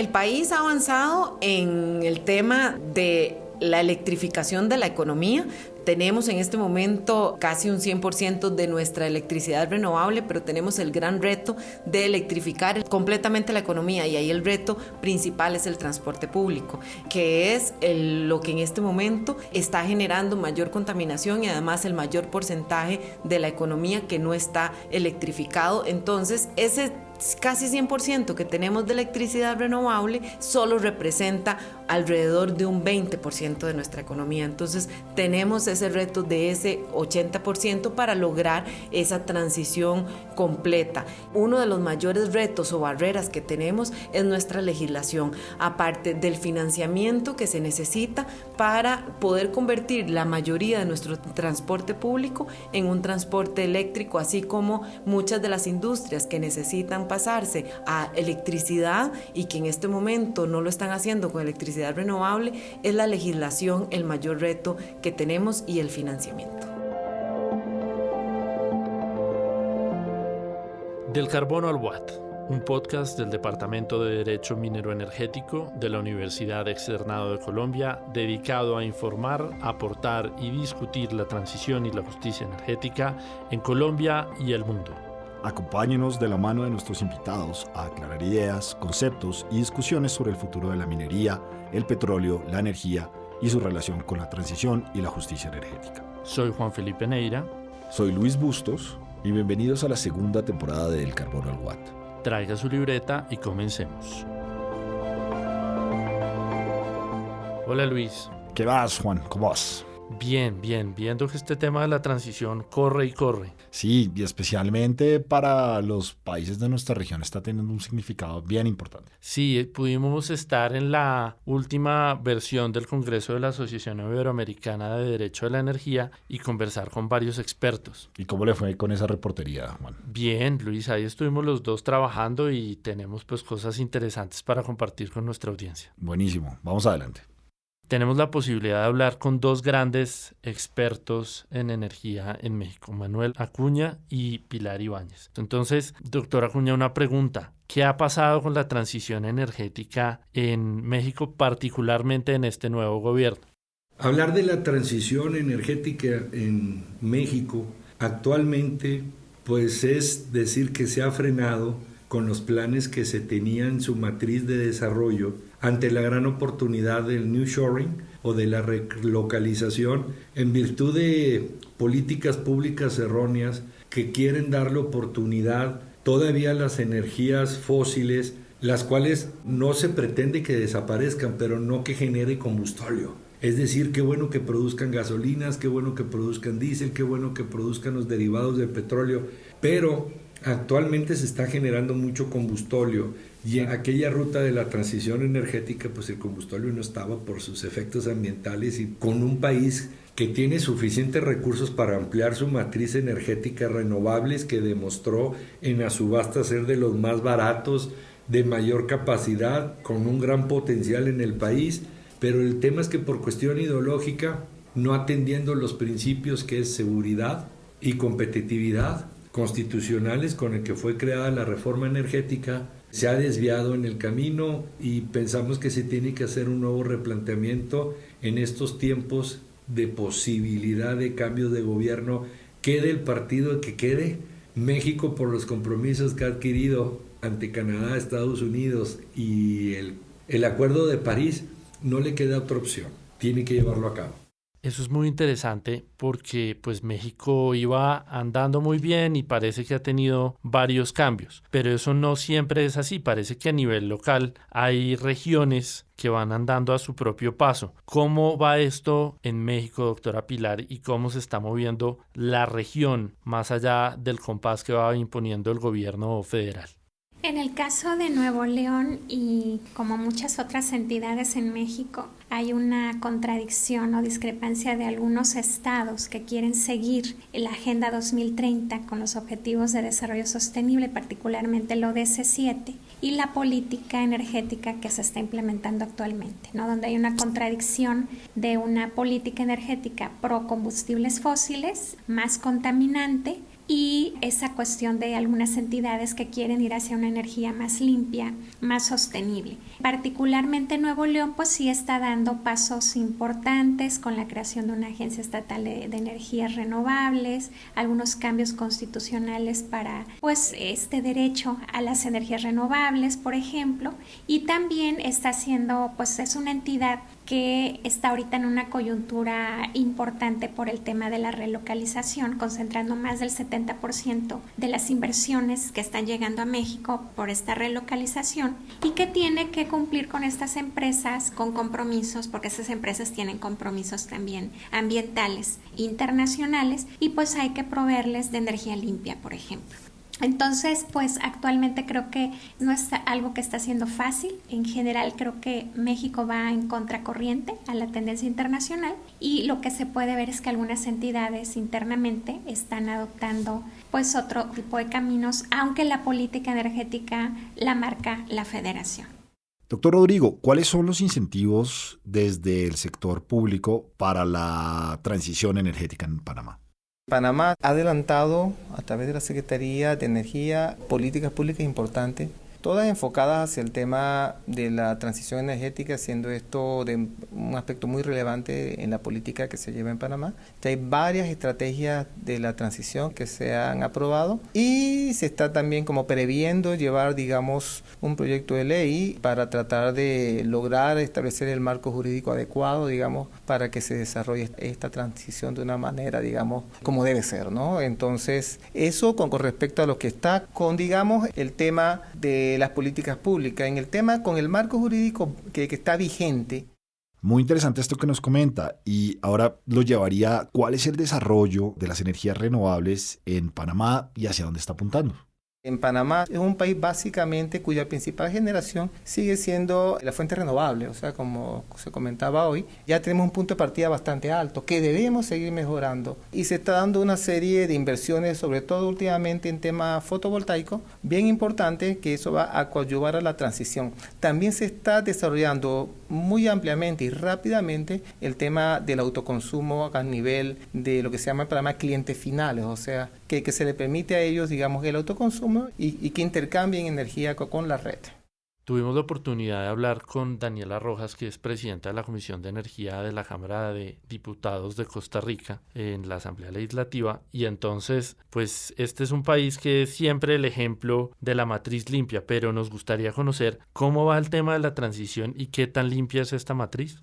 El país ha avanzado en el tema de la electrificación de la economía. Tenemos en este momento casi un 100% de nuestra electricidad renovable, pero tenemos el gran reto de electrificar completamente la economía, y ahí el reto principal es el transporte público, que es lo que en este momento está generando mayor contaminación y además el mayor porcentaje de la economía que no está electrificado. Entonces, ese casi 100% que tenemos de electricidad renovable solo representa alrededor de un 20% de nuestra economía. Entonces tenemos ese reto de ese 80% para lograr esa transición completa. Uno de los mayores retos o barreras que tenemos es nuestra legislación, aparte del financiamiento que se necesita para poder convertir la mayoría de nuestro transporte público en un transporte eléctrico, así como muchas de las industrias que necesitan pasarse a electricidad y que en este momento no lo están haciendo con electricidad renovable. Es la legislación el mayor reto que tenemos y el financiamiento. Del carbono al watt, un podcast del Departamento de Derecho Minero Energético de la Universidad Externado de Colombia, dedicado a informar, aportar y discutir la transición y la justicia energética en Colombia y el mundo. Acompáñenos de la mano de nuestros invitados a aclarar ideas, conceptos y discusiones sobre el futuro de la minería, el petróleo, la energía y su relación con la transición y la justicia energética. Soy Juan Felipe Neira. Soy Luis Bustos y bienvenidos a la segunda temporada de Del Carbono al Watt. Traiga su libreta y comencemos. Hola Luis. ¿Qué vas, Juan? ¿Cómo vas? Bien, viendo que este tema de la transición corre y corre. Sí, y especialmente para los países de nuestra región está teniendo un significado bien importante. Sí, pudimos estar en la última versión del Congreso de la Asociación Iberoamericana de Derecho de la Energía y conversar con varios expertos. ¿Y cómo le fue con esa reportería, Juan? Bien, Luis, ahí estuvimos los dos trabajando y tenemos pues cosas interesantes para compartir con nuestra audiencia. Buenísimo, vamos adelante. Tenemos la posibilidad de hablar con dos grandes expertos en energía en México, Manuel Acuña y Pilar Ibáñez. Entonces, doctor Acuña, una pregunta. ¿Qué ha pasado con la transición energética en México, particularmente en este nuevo gobierno? Hablar de la transición energética en México actualmente, pues es decir que se ha frenado con los planes que se tenían en su matriz de desarrollo ante la gran oportunidad del nearshoring o de la relocalización en virtud de políticas públicas erróneas que quieren darle oportunidad todavía a las energías fósiles, las cuales no se pretende que desaparezcan, pero no que genere combustóleo. Es decir, qué bueno que produzcan gasolinas, qué bueno que produzcan diésel, qué bueno que produzcan los derivados del petróleo, pero actualmente se está generando mucho combustóleo y en aquella ruta de la transición energética pues el combustóleo no estaba por sus efectos ambientales, y con un país que tiene suficientes recursos para ampliar su matriz energética renovables, que demostró en la subasta ser de los más baratos, de mayor capacidad, con un gran potencial en el país, pero el tema es que por cuestión ideológica, no atendiendo los principios que es seguridad y competitividad constitucionales con el que fue creada la reforma energética, se ha desviado en el camino y pensamos que se tiene que hacer un nuevo replanteamiento en estos tiempos de posibilidad de cambios de gobierno. Quede el partido que quede, México, por los compromisos que ha adquirido ante Canadá, Estados Unidos y el Acuerdo de París, no le queda otra opción, tiene que llevarlo a cabo. Eso es muy interesante porque pues México iba andando muy bien y parece que ha tenido varios cambios, pero eso no siempre es así. Parece que a nivel local hay regiones que van andando a su propio paso. ¿Cómo va esto en México, doctora Pilar, y cómo se está moviendo la región más allá del compás que va imponiendo el gobierno federal? En el caso de Nuevo León y como muchas otras entidades en México, hay una contradicción o discrepancia de algunos estados que quieren seguir la Agenda 2030 con los Objetivos de Desarrollo Sostenible, particularmente el ODS 7, y la política energética que se está implementando actualmente, ¿no? Donde hay una contradicción de una política energética pro combustibles fósiles, más contaminante, y esa cuestión de algunas entidades que quieren ir hacia una energía más limpia, más sostenible. Particularmente Nuevo León pues sí está dando pasos importantes con la creación de una agencia estatal de energías renovables, algunos cambios constitucionales para pues este derecho a las energías renovables, por ejemplo, y también está haciendo, pues es una entidad que está ahorita en una coyuntura importante por el tema de la relocalización, concentrando más del 70% de las inversiones que están llegando a México por esta relocalización, y que tiene que cumplir con estas empresas con compromisos, porque esas empresas tienen compromisos también ambientales internacionales, y pues hay que proveerles de energía limpia, por ejemplo. Entonces, pues actualmente creo que no es algo que está siendo fácil. En general creo que México va en contracorriente a la tendencia internacional, y lo que se puede ver es que algunas entidades internamente están adoptando pues otro tipo de caminos, aunque la política energética la marca la Federación. Doctor Rodrigo, ¿cuáles son los incentivos desde el sector público para la transición energética en Panamá? Panamá ha adelantado a través de la Secretaría de Energía políticas públicas importantes, todas enfocadas hacia el tema de la transición energética, siendo esto de un aspecto muy relevante en la política que se lleva en Panamá. Hay varias estrategias de la transición que se han aprobado, y se está también como previendo llevar, digamos, un proyecto de ley para tratar de lograr establecer el marco jurídico adecuado, digamos, para que se desarrolle esta transición de una manera, digamos, como debe ser, ¿no? Entonces, eso con respecto a lo que está con, digamos, el tema de las políticas públicas. En el tema con el marco jurídico que está vigente. Muy interesante esto que nos comenta, y ahora lo llevaría, ¿cuál es el desarrollo de las energías renovables en Panamá y hacia dónde está apuntando? En Panamá es un país básicamente cuya principal generación sigue siendo la fuente renovable, o sea, como se comentaba hoy, ya tenemos un punto de partida bastante alto que debemos seguir mejorando, y se está dando una serie de inversiones, sobre todo últimamente en temas fotovoltaicos, bien importante, que eso va a coadyuvar a la transición. También se está desarrollando muy ampliamente y rápidamente el tema del autoconsumo a nivel de lo que se llama en Panamá clientes finales, o sea, que se le permite a ellos, digamos, el autoconsumo y que intercambien energía con la red. Tuvimos la oportunidad de hablar con Daniela Rojas, que es presidenta de la Comisión de Energía de la Cámara de Diputados de Costa Rica en la Asamblea Legislativa, y entonces, pues este es un país que es siempre el ejemplo de la matriz limpia, pero nos gustaría conocer cómo va el tema de la transición y qué tan limpia es esta matriz.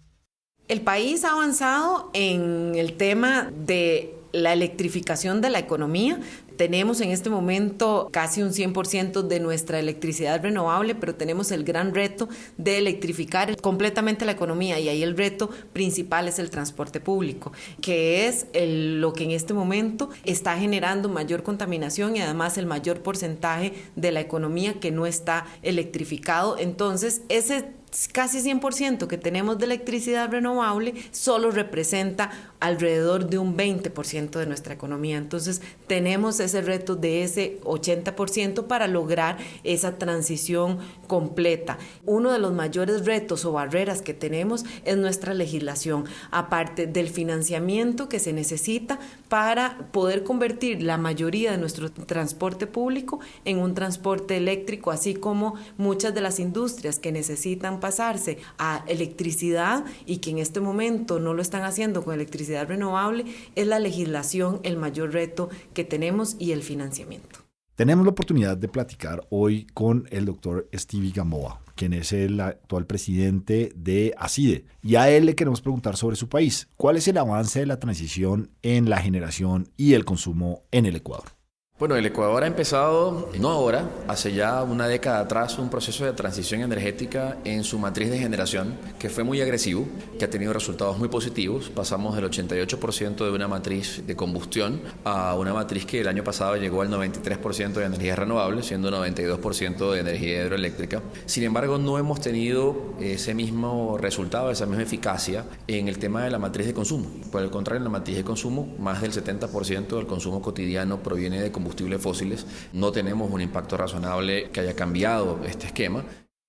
El país ha avanzado en el tema de la electrificación de la economía. Tenemos en este momento casi un 100% de nuestra electricidad renovable, pero tenemos el gran reto de electrificar completamente la economía, y ahí el reto principal es el transporte público, que es lo que en este momento está generando mayor contaminación y además el mayor porcentaje de la economía que no está electrificado. Entonces, ese casi 100% que tenemos de electricidad renovable solo representa alrededor de un 20% de nuestra economía. Entonces tenemos ese reto de ese 80% para lograr esa transición completa. Uno de los mayores retos o barreras que tenemos es nuestra legislación, aparte del financiamiento que se necesita para poder convertir la mayoría de nuestro transporte público en un transporte eléctrico, así como muchas de las industrias que necesitan pasarse a electricidad y que en este momento no lo están haciendo con electricidad renovable. Es la legislación el mayor reto que tenemos, y el financiamiento. Tenemos la oportunidad de platicar hoy con el doctor Stevie Gamboa, quien es el actual presidente de ACIDE, y a él le queremos preguntar sobre su país. ¿Cuál es el avance de la transición en la generación y el consumo en el Ecuador? Bueno, el Ecuador ha empezado, no ahora, hace ya una década atrás, un proceso de transición energética en su matriz de generación que fue muy agresivo, que ha tenido resultados muy positivos. Pasamos del 88% de una matriz de combustión a una matriz que el año pasado llegó al 93% de energías renovables, siendo 92% de energía hidroeléctrica. Sin embargo, no hemos tenido ese mismo resultado, esa misma eficacia en el tema de la matriz de consumo. Por el contrario, en la matriz de consumo, más del 70% del consumo cotidiano proviene de combustibles fósiles. No tenemos un impacto razonable que haya cambiado este esquema.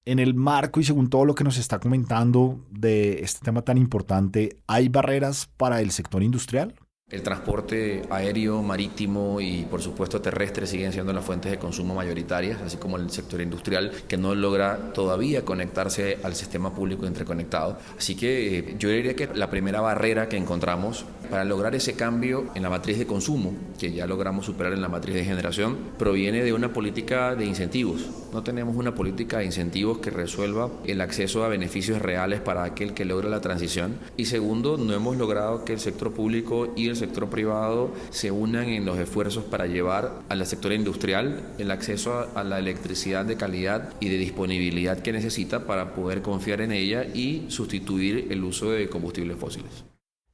En el marco y según todo lo que nos está comentando de este tema tan importante, ¿hay barreras para el sector industrial? El transporte aéreo, marítimo y por supuesto terrestre siguen siendo las fuentes de consumo mayoritarias, así como el sector industrial, que no logra todavía conectarse al sistema público interconectado. Así que yo diría que la primera barrera que encontramos para lograr ese cambio en la matriz de consumo, que ya logramos superar en la matriz de generación, proviene de una política de incentivos. No tenemos una política de incentivos que resuelva el acceso a beneficios reales para aquel que logra la transición. Y segundo, no hemos logrado que el sector público y el sector privado se unan en los esfuerzos para llevar al sector industrial el acceso a la electricidad de calidad y de disponibilidad que necesita para poder confiar en ella y sustituir el uso de combustibles fósiles.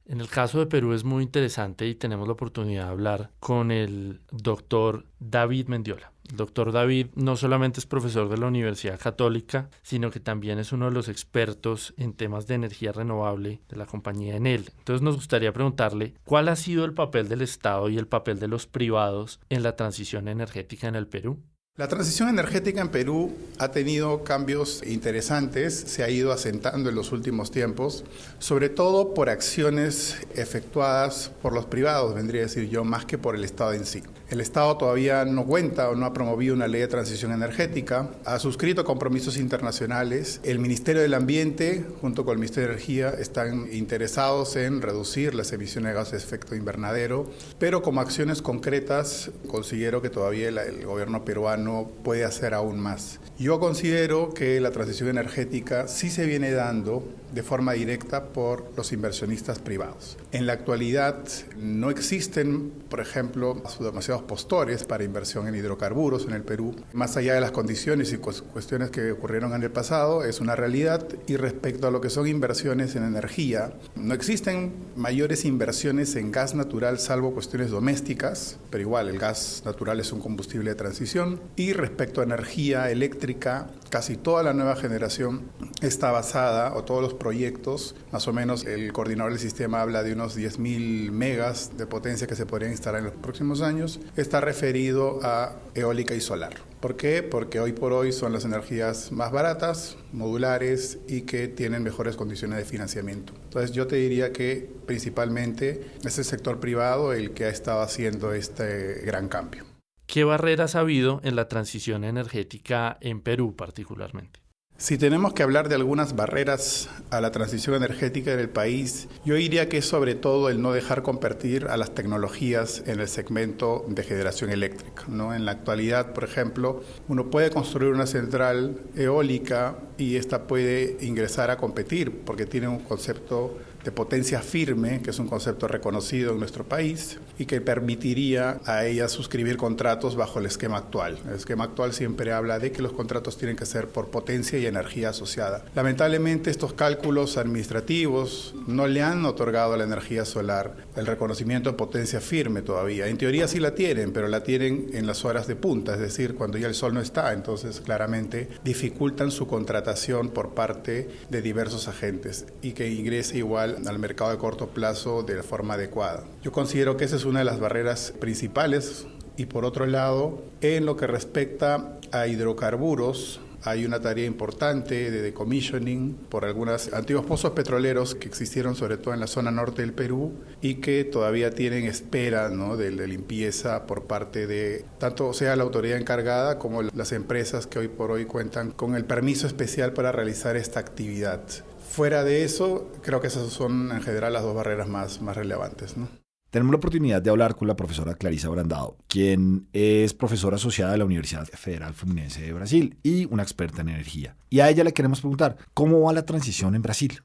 En el caso de Perú es muy interesante y tenemos la oportunidad de hablar con el doctor David Mendiola. El doctor David no solamente es profesor de la Universidad Católica, sino que también es uno de los expertos en temas de energía renovable de la compañía Enel. Entonces nos gustaría preguntarle cuál ha sido el papel del Estado y el papel de los privados en la transición energética en el Perú. La transición energética en Perú ha tenido cambios interesantes, se ha ido asentando en los últimos tiempos, sobre todo por acciones efectuadas por los privados, vendría a decir yo, más que por el Estado en sí. El Estado todavía no cuenta o no ha promovido una ley de transición energética, ha suscrito compromisos internacionales. El Ministerio del Ambiente, junto con el Ministerio de Energía, están interesados en reducir las emisiones de gases de efecto invernadero, pero como acciones concretas considero que todavía el gobierno peruano puede hacer aún más. Yo considero que la transición energética sí se viene dando de forma directa por los inversionistas privados. En la actualidad no existen, por ejemplo, demasiados postores para inversión en hidrocarburos en el Perú. Más allá de las condiciones y cuestiones que ocurrieron en el pasado, es una realidad. Y respecto a lo que son inversiones en energía, no existen mayores inversiones en gas natural salvo cuestiones domésticas, pero igual el gas natural es un combustible de transición. Y respecto a energía eléctrica, casi toda la nueva generación está basada, o todos los proyectos, más o menos el coordinador del sistema habla de unos 10.000 megas de potencia que se podrían instalar en los próximos años, está referido a eólica y solar. ¿Por qué? Porque hoy por hoy son las energías más baratas, modulares y que tienen mejores condiciones de financiamiento. Entonces yo te diría que principalmente es el sector privado el que ha estado haciendo este gran cambio. ¿Qué barreras ha habido en la transición energética en Perú particularmente? Si tenemos que hablar de algunas barreras a la transición energética en el país, yo diría que es sobre todo el no dejar competir a las tecnologías en el segmento de generación eléctrica, ¿no? En la actualidad, por ejemplo, uno puede construir una central eólica y esta puede ingresar a competir porque tiene un concepto de potencia firme, que es un concepto reconocido en nuestro país y que permitiría a ella suscribir contratos bajo el esquema actual. El esquema actual siempre habla de que los contratos tienen que ser por potencia y energía asociada. Lamentablemente estos cálculos administrativos no le han otorgado a la energía solar el reconocimiento de potencia firme todavía. En teoría sí la tienen, pero la tienen en las horas de punta, es decir, cuando ya el sol no está. Entonces claramente dificultan su contratación por parte de diversos agentes y que ingrese igual al mercado de corto plazo de forma adecuada. Yo considero que esa es una de las barreras principales y por otro lado, en lo que respecta a hidrocarburos, hay una tarea importante de decommissioning por algunos antiguos pozos petroleros que existieron sobre todo en la zona norte del Perú y que todavía tienen espera, ¿no?, de limpieza por parte de tanto sea la autoridad encargada como las empresas que hoy por hoy cuentan con el permiso especial para realizar esta actividad. Fuera de eso, creo que esas son en general las dos barreras más relevantes, ¿no? Tenemos la oportunidad de hablar con la profesora Clarisa Brandao, quien es profesora asociada de la Universidad Federal Fluminense de Brasil y una experta en energía. Y a ella le queremos preguntar, ¿cómo va la transición en Brasil?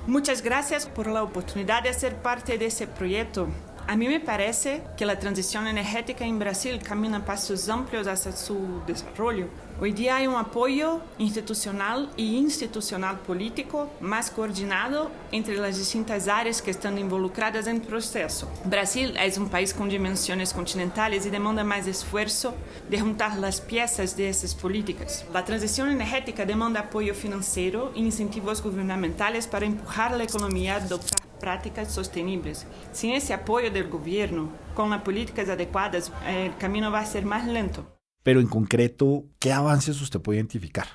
Muchas gracias por la oportunidad de ser parte de este proyecto. A mí me parece que la transición energética en Brasil camina pasos amplios hacia su desarrollo. Hoy día hay un apoyo institucional e institucional político más coordinado entre las distintas áreas que están involucradas en el proceso. Brasil es un país con dimensiones continentales y demanda más esfuerzo de juntar las piezas de esas políticas. La transición energética demanda apoyo financiero e incentivos gubernamentales para empujar la economía a adoptar prácticas sostenibles. Sin ese apoyo del gobierno, con las políticas adecuadas, el camino va a ser más lento. Pero en concreto, ¿qué avances usted puede identificar?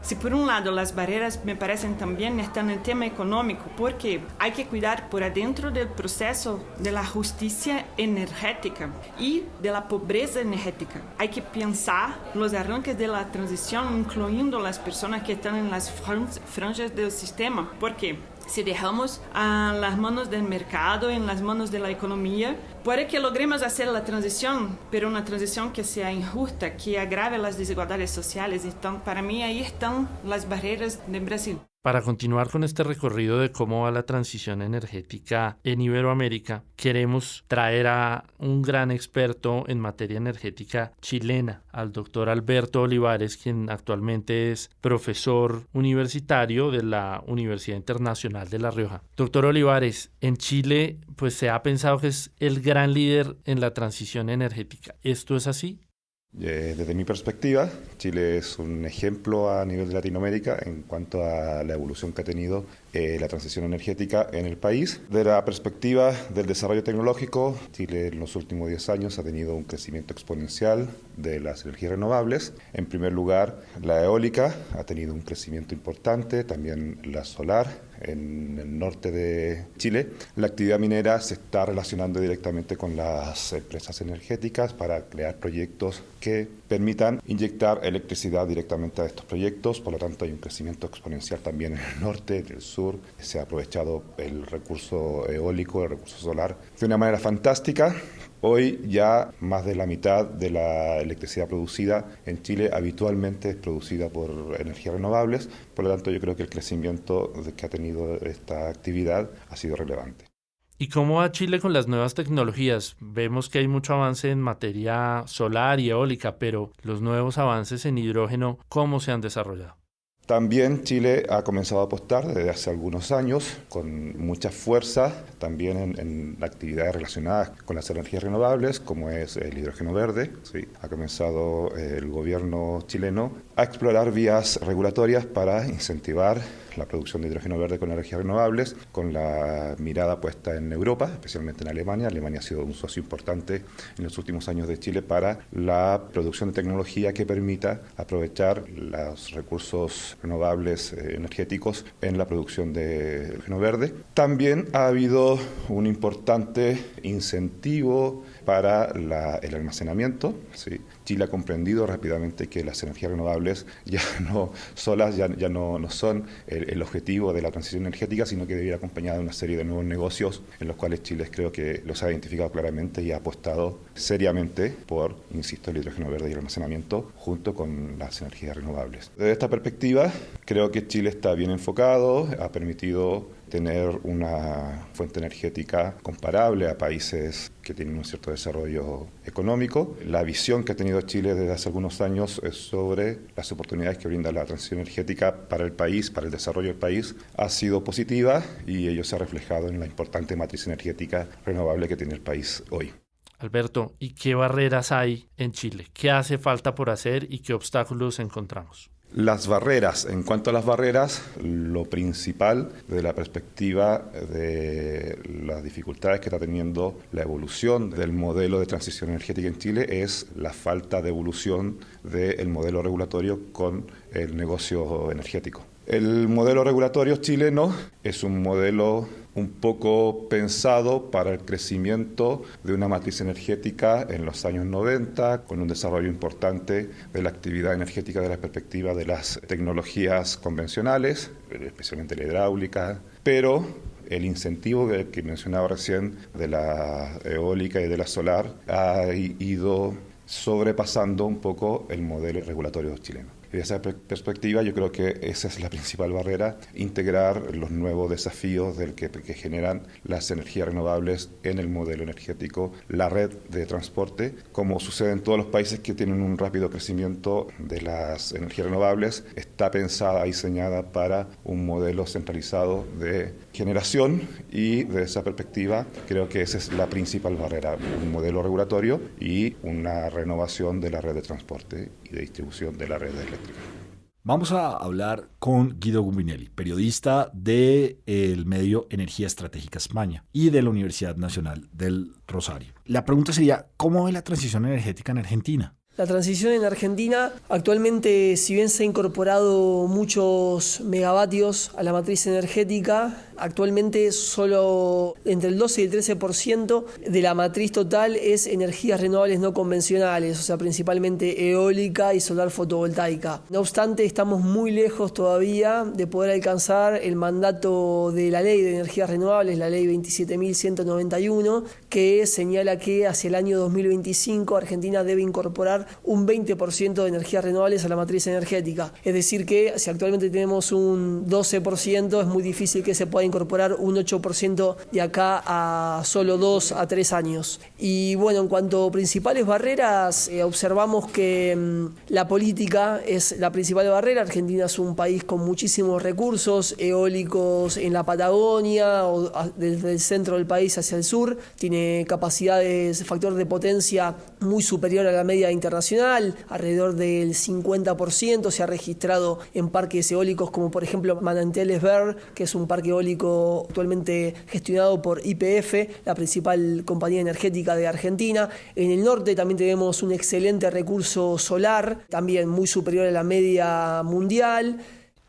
Si por un lado las barreras me parecen también están en el tema económico, porque hay que cuidar por adentro del proceso de la justicia energética y de la pobreza energética. Hay que pensar los arranques de la transición, incluyendo las personas que están en las franjas del sistema, porque si dejamos a las manos del mercado, en las manos de la economía, puede que logremos hacer la transición, pero una transición que sea injusta, que agrave las desigualdades sociales. Entonces, para mí ahí están las barreras de Brasil. Para continuar con este recorrido de cómo va la transición energética en Iberoamérica, queremos traer a un gran experto en materia energética chilena, al doctor Alberto Olivares, quien actualmente es profesor universitario de la Universidad Internacional de La Rioja. Doctor Olivares, en Chile pues se ha pensado que es el gran líder en la transición energética. ¿Esto es así? Desde mi perspectiva, Chile es un ejemplo a nivel de Latinoamérica en cuanto a la evolución que ha tenido la transición energética en el país. De la perspectiva del desarrollo tecnológico, Chile en los últimos 10 años ha tenido un crecimiento exponencial de las energías renovables. En primer lugar, la eólica ha tenido un crecimiento importante, también la solar. En el norte de Chile, la actividad minera se está relacionando directamente con las empresas energéticas para crear proyectos que permitan inyectar electricidad directamente a estos proyectos. Por lo tanto, hay un crecimiento exponencial también en el norte, en el sur. Se ha aprovechado el recurso eólico, el recurso solar, de una manera fantástica. Hoy ya más de la mitad de la electricidad producida en Chile habitualmente es producida por energías renovables, por lo tanto yo creo que el crecimiento que ha tenido esta actividad ha sido relevante. ¿Y cómo va Chile con las nuevas tecnologías? Vemos que hay mucho avance en materia solar y eólica, pero los nuevos avances en hidrógeno, ¿cómo se han desarrollado? También Chile ha comenzado a apostar desde hace algunos años con mucha fuerza también en actividades relacionadas con las energías renovables, como es el hidrógeno verde. ¿Sí? Ha comenzado el gobierno chileno a explorar vías regulatorias para incentivar la producción de hidrógeno verde con energías renovables, con la mirada puesta en Europa, especialmente en Alemania. Alemania ha sido un socio importante en los últimos años de Chile para la producción de tecnología que permita aprovechar los recursos renovables energéticos en la producción de hidrógeno verde. También ha habido un importante incentivo para el almacenamiento. ¿Sí? Chile ha comprendido rápidamente que las energías renovables ya no solas ya no son el objetivo de la transición energética, sino que debe ir acompañada de una serie de nuevos negocios en los cuales Chile creo que los ha identificado claramente y ha apostado seriamente por, insisto, el hidrógeno verde y el almacenamiento junto con las energías renovables. Desde esta perspectiva, creo que Chile está bien enfocado, ha permitido tener una fuente energética comparable a países que tienen un cierto desarrollo económico. La visión que ha tenido Chile desde hace algunos años es sobre las oportunidades que brinda la transición energética para el país, para el desarrollo del país, ha sido positiva y ello se ha reflejado en la importante matriz energética renovable que tiene el país hoy. Alberto, ¿y qué barreras hay en Chile? ¿Qué hace falta por hacer y qué obstáculos encontramos? Las barreras, en cuanto a las barreras, lo principal desde la perspectiva de las dificultades que está teniendo la evolución del modelo de transición energética en Chile es la falta de evolución del modelo regulatorio con el negocio energético. El modelo regulatorio chileno es un modelo un poco pensado para el crecimiento de una matriz energética en los años 90, con un desarrollo importante de la actividad energética desde la perspectiva de las tecnologías convencionales, especialmente la hidráulica, pero el incentivo que mencionaba recién de la eólica y de la solar ha ido sobrepasando un poco el modelo regulatorio chileno. Desde esa perspectiva, yo creo que esa es la principal barrera, integrar los nuevos desafíos que generan las energías renovables en el modelo energético, la red de transporte, como sucede en todos los países que tienen un rápido crecimiento de las energías renovables, está pensada, diseñada para un modelo centralizado de generación y desde esa perspectiva creo que esa es la principal barrera, un modelo regulatorio y una renovación de la red de transporte y de distribución de la red eléctrica. Vamos a hablar con Guido Gumbinelli, periodista del medio Energía Estratégica España y de la Universidad Nacional del Rosario. La pregunta sería, ¿cómo ve la transición energética en Argentina? La transición en Argentina, actualmente, si bien se ha incorporado muchos megavatios a la matriz energética, actualmente solo entre el 12 y el 13% de la matriz total es energías renovables no convencionales, o sea, principalmente eólica y solar fotovoltaica. No obstante, estamos muy lejos todavía de poder alcanzar el mandato de la Ley de Energías Renovables, la Ley 27.191, que señala que hacia el año 2025 Argentina debe incorporar un 20% de energías renovables a la matriz energética. Es decir que si actualmente tenemos un 12%, es muy difícil que se pueda incorporar un 8% de acá a solo 2 a 3 años. Y bueno, en cuanto a principales barreras, observamos que la política es la principal barrera. Argentina es un país con muchísimos recursos eólicos en la Patagonia o desde el centro del país hacia el sur. Tiene capacidades, factor de potencia muy superior a la media internacional, alrededor del 50% se ha registrado en parques eólicos como por ejemplo Manantiales Behr, que es un parque eólico actualmente gestionado por YPF, la principal compañía energética de Argentina. En el norte también tenemos un excelente recurso solar, también muy superior a la media mundial.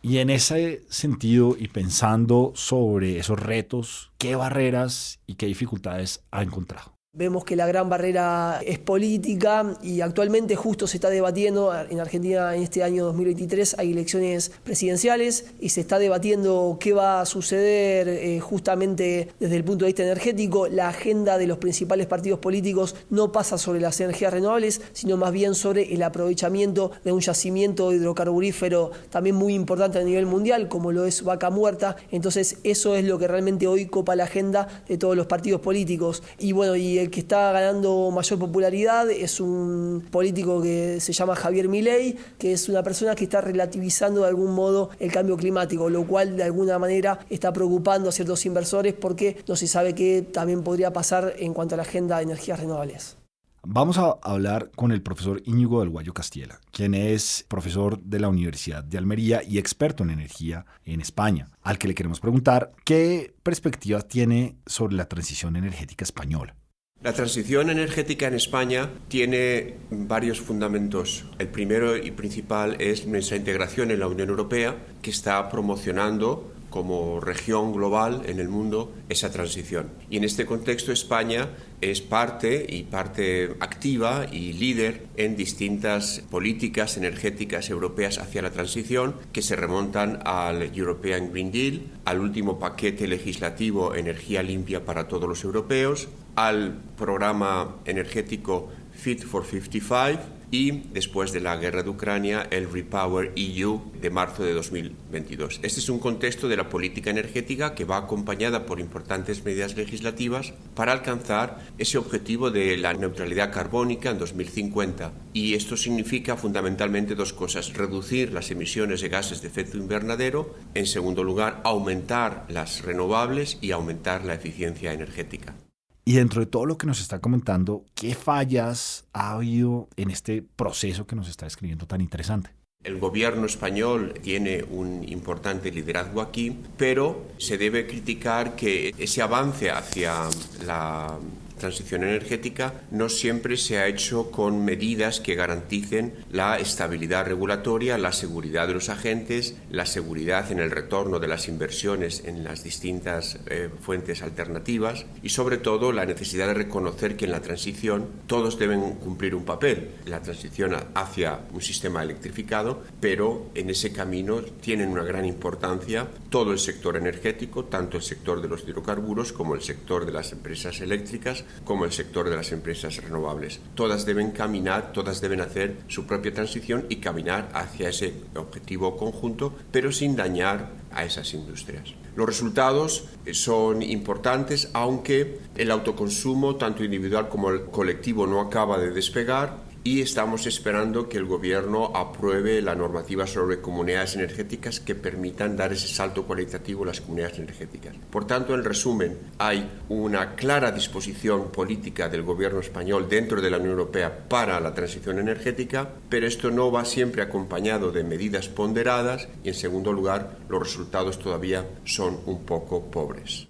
Y en ese sentido, y pensando sobre esos retos, ¿qué barreras y qué dificultades ha encontrado? Vemos que la gran barrera es política y actualmente justo se está debatiendo en Argentina en este año 2023 hay elecciones presidenciales y se está debatiendo qué va a suceder justamente desde el punto de vista energético. La agenda de los principales partidos políticos no pasa sobre las energías renovables, sino más bien sobre el aprovechamiento de un yacimiento hidrocarburífero también muy importante a nivel mundial, como lo es Vaca Muerta. Entonces eso es lo que realmente hoy copa la agenda de todos los partidos políticos. Y bueno, y el que está ganando mayor popularidad es un político que se llama Javier Milei, que es una persona que está relativizando de algún modo el cambio climático, lo cual de alguna manera está preocupando a ciertos inversores porque no se sabe qué también podría pasar en cuanto a la agenda de energías renovables. Vamos a hablar con el profesor Íñigo del Guayo Castiela, quien es profesor de la Universidad de Almería y experto en energía en España, al que le queremos preguntar qué perspectivas tiene sobre la transición energética española. La transición energética en España tiene varios fundamentos. El primero y principal es nuestra integración en la Unión Europea, que está promocionando como región global en el mundo esa transición. Y en este contexto España es parte activa y líder en distintas políticas energéticas europeas hacia la transición que se remontan al European Green Deal, al último paquete legislativo Energía Limpia para todos los europeos, al programa energético Fit for 55 y después de la guerra de Ucrania el Repower EU de marzo de 2022. Este es un contexto de la política energética que va acompañada por importantes medidas legislativas para alcanzar ese objetivo de la neutralidad carbónica en 2050. Y esto significa fundamentalmente dos cosas: reducir las emisiones de gases de efecto invernadero, en segundo lugar aumentar las renovables y aumentar la eficiencia energética. Y dentro de todo lo que nos está comentando, ¿qué fallas ha habido en este proceso que nos está describiendo tan interesante? El gobierno español tiene un importante liderazgo aquí, pero se debe criticar que ese avance hacia la transición energética no siempre se ha hecho con medidas que garanticen la estabilidad regulatoria, la seguridad de los agentes, la seguridad en el retorno de las inversiones en las distintas fuentes alternativas y sobre todo la necesidad de reconocer que en la transición todos deben cumplir un papel. La transición hacia un sistema electrificado, pero en ese camino tienen una gran importancia todo el sector energético, tanto el sector de los hidrocarburos como el sector de las empresas eléctricas, como el sector de las empresas renovables. Todas deben caminar, todas deben hacer su propia transición y caminar hacia ese objetivo conjunto, pero sin dañar a esas industrias. Los resultados son importantes, aunque el autoconsumo, tanto individual como el colectivo, no acaba de despegar. Y estamos esperando que el gobierno apruebe la normativa sobre comunidades energéticas que permitan dar ese salto cualitativo a las comunidades energéticas. Por tanto, en resumen, hay una clara disposición política del gobierno español dentro de la Unión Europea para la transición energética, pero esto no va siempre acompañado de medidas ponderadas y, en segundo lugar, los resultados todavía son un poco pobres.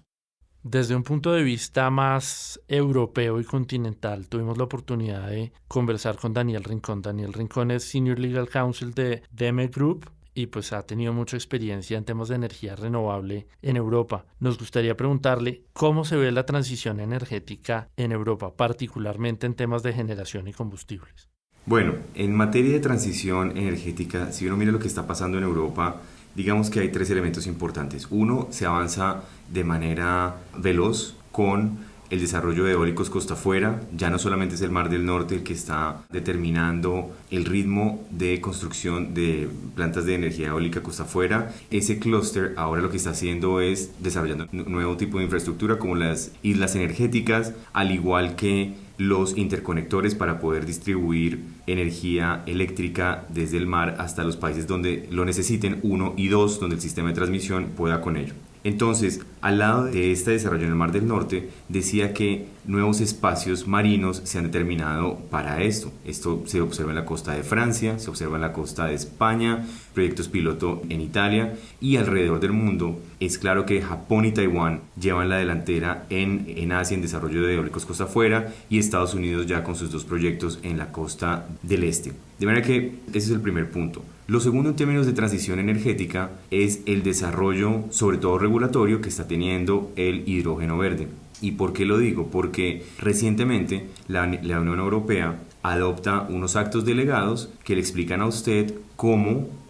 Desde un punto de vista más europeo y continental, tuvimos la oportunidad de conversar con Daniel Rincón. Daniel Rincón es Senior Legal Counsel de DEME Group y pues ha tenido mucha experiencia en temas de energía renovable en Europa. Nos gustaría preguntarle cómo se ve la transición energética en Europa, particularmente en temas de generación y combustibles. Bueno, en materia de transición energética, si uno mira lo que está pasando en Europa, digamos que hay 3 elementos importantes. Uno, se avanza de manera veloz con el desarrollo de eólicos costa afuera. Ya no solamente es el Mar del Norte el que está determinando el ritmo de construcción de plantas de energía eólica costa afuera. Ese clúster ahora lo que está haciendo es desarrollando un nuevo tipo de infraestructura como las islas energéticas, al igual que los interconectores para poder distribuir energía eléctrica desde el mar hasta los países donde lo necesiten, 1 y 2, donde el sistema de transmisión pueda con ello. Entonces, al lado de este desarrollo en el Mar del Norte, decía que nuevos espacios marinos se han determinado para esto. Esto se observa en la costa de Francia, se observa en la costa de España, proyectos piloto en Italia y alrededor del mundo. Es claro que Japón y Taiwán llevan la delantera en Asia en desarrollo de eólicos costa afuera y Estados Unidos ya con sus 2 proyectos en la costa del este. De manera que ese es el primer punto. Lo segundo en términos de transición energética es el desarrollo, sobre todo regulatorio, que está teniendo el hidrógeno verde. ¿Y por qué lo digo? Porque recientemente la Unión Europea adopta unos actos delegados que le explican a usted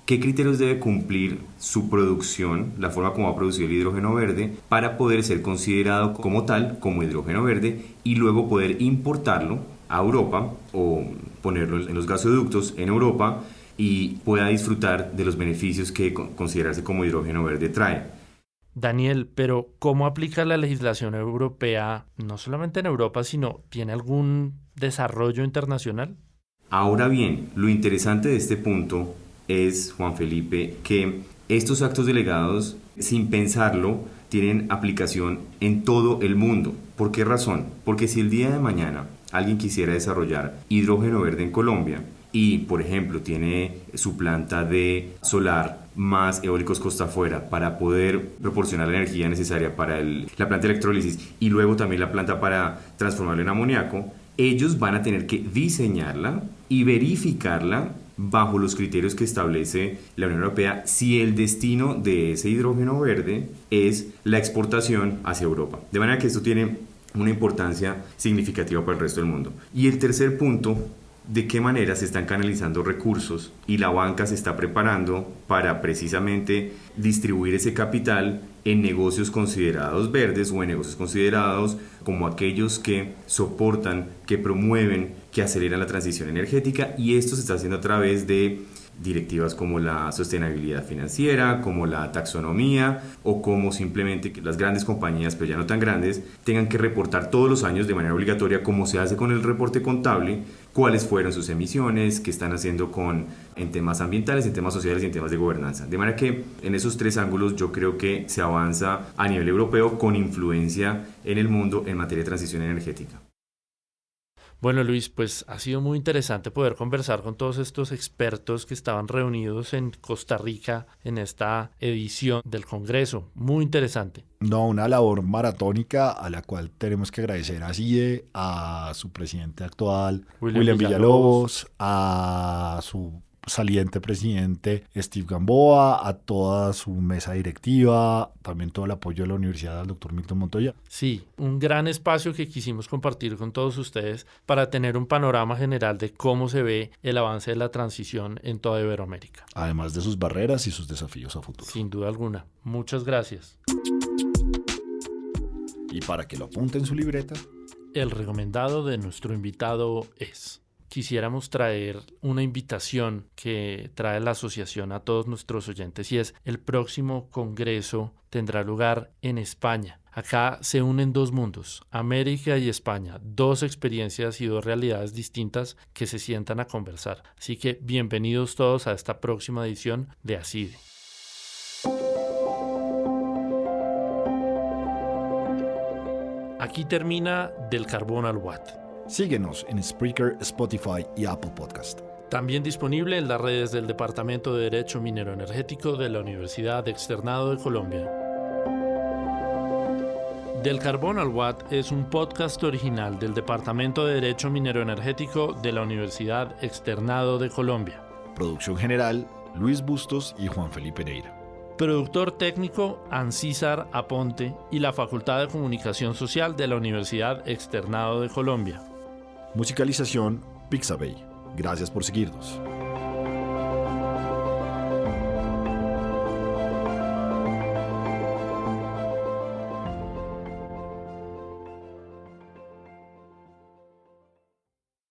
qué criterios debe cumplir su producción, la forma como va a producir el hidrógeno verde, para poder ser considerado como tal, como hidrógeno verde, y luego poder importarlo a Europa o ponerlo en los gasoductos en Europa y pueda disfrutar de los beneficios que considerarse como hidrógeno verde trae. Daniel, pero ¿cómo aplica la legislación europea, no solamente en Europa, sino tiene algún desarrollo internacional? Ahora bien, lo interesante de este punto es, Juan Felipe, que estos actos delegados, sin pensarlo, tienen aplicación en todo el mundo. ¿Por qué razón? Porque si el día de mañana alguien quisiera desarrollar hidrógeno verde en Colombia, y, por ejemplo, tiene su planta de solar más eólicos costa afuera para poder proporcionar la energía necesaria para la planta de electrólisis y luego también la planta para transformarlo en amoníaco, ellos van a tener que diseñarla y verificarla bajo los criterios que establece la Unión Europea si el destino de ese hidrógeno verde es la exportación hacia Europa. De manera que esto tiene una importancia significativa para el resto del mundo. Y el tercer punto, de qué manera se están canalizando recursos y la banca se está preparando para precisamente distribuir ese capital en negocios considerados verdes o en negocios considerados como aquellos que soportan, que promueven, que aceleran la transición energética, y esto se está haciendo a través de directivas como la sostenibilidad financiera, como la taxonomía o como simplemente que las grandes compañías, pero ya no tan grandes, tengan que reportar todos los años de manera obligatoria, como se hace con el reporte contable, cuáles fueron sus emisiones, qué están haciendo en temas ambientales, en temas sociales y en temas de gobernanza. De manera que en esos 3 ángulos yo creo que se avanza a nivel europeo con influencia en el mundo en materia de transición energética. Bueno, Luis, pues ha sido muy interesante poder conversar con todos estos expertos que estaban reunidos en Costa Rica en esta edición del Congreso. Muy interesante. No, una labor maratónica a la cual tenemos que agradecer a CIDE, a su presidente actual, William Villalobos, a su saliente presidente Steve Gamboa, a toda su mesa directiva, también todo el apoyo de la universidad al doctor Milton Montoya. Sí, un gran espacio que quisimos compartir con todos ustedes para tener un panorama general de cómo se ve el avance de la transición en toda Iberoamérica. Además de sus barreras y sus desafíos a futuro. Sin duda alguna. Muchas gracias. Y para que lo apunte en su libreta, el recomendado de nuestro invitado es: quisiéramos traer una invitación que trae la asociación a todos nuestros oyentes, y es: el próximo congreso tendrá lugar en España. Acá se unen 2 mundos, América y España, 2 experiencias y 2 realidades distintas que se sientan a conversar. Así que bienvenidos todos a esta próxima edición de ACIDE. Aquí termina Del Carbón al Watt. Síguenos en Spreaker, Spotify y Apple Podcast. También disponible en las redes del Departamento de Derecho Minero Energético de la Universidad Externado de Colombia. Del Carbón al Watt es un podcast original del Departamento de Derecho Minero Energético de la Universidad Externado de Colombia. Producción general, Luis Bustos y Juan Felipe Neira. Productor técnico, Ancísar Aponte y la Facultad de Comunicación Social de la Universidad Externado de Colombia. Musicalización, Pixabay. Gracias por seguirnos.